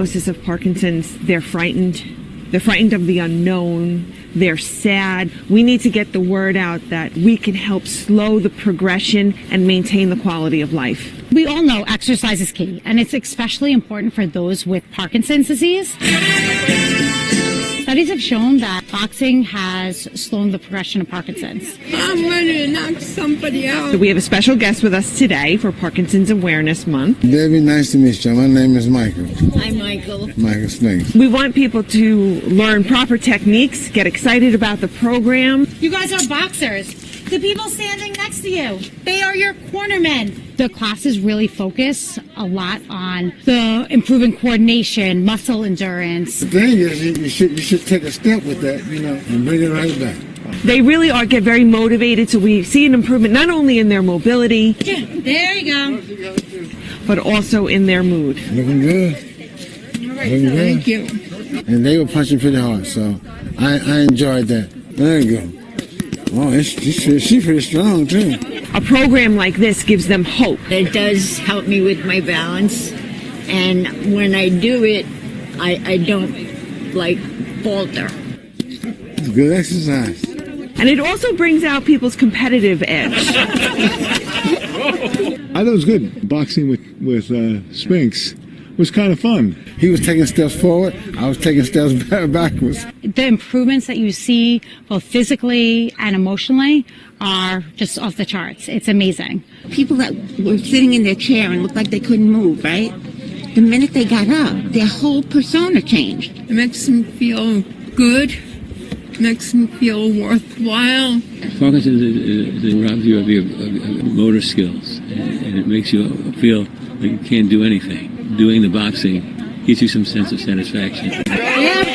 Of Parkinson's, they're frightened. They're frightened of the unknown. They're sad. We need to get the word out that we can help slow the progression and maintain the quality of life. We all know exercise is key, and it's especially important for those with Parkinson's disease. Studies have shown that boxing has slowed the progression of Parkinson's. I'm ready to knock somebody out. So we have a special guest with us today for Parkinson's Awareness Month. Debbie, nice to meet you. My name is Michael. Hi, Michael. Michael Spinx. We want people to learn proper techniques, get excited about the program. You guys are boxers. The people standing next to you, they are your cornermen. The classes really focus a lot on the improving coordination, muscle endurance. The thing is, you should take a step with that, and bring it right back. They really get very motivated, so we see an improvement not only in their mobility, Yeah, there you go. but also in their mood. Looking good. Looking good. Thank you. And they were punching pretty hard, so I enjoyed that. There you go. Oh, she's pretty strong, too. A program like this gives them hope. It does help me with my balance, and when I do it, I don't, falter. It's good exercise. And it also brings out people's competitive edge. I thought it was good. Boxing with Spinx was kind of fun. He was taking steps forward. I was taking steps backwards. The improvements that you see both physically and emotionally are just off the charts. It's amazing. People that were sitting in their chair and looked like they couldn't move, right? The minute they got up, their whole persona changed. It makes them feel good, makes them feel worthwhile. Parkinson's robs you of your motor skills, and it makes you feel like you can't do anything. Doing the boxing gives you some sense of satisfaction. Yeah.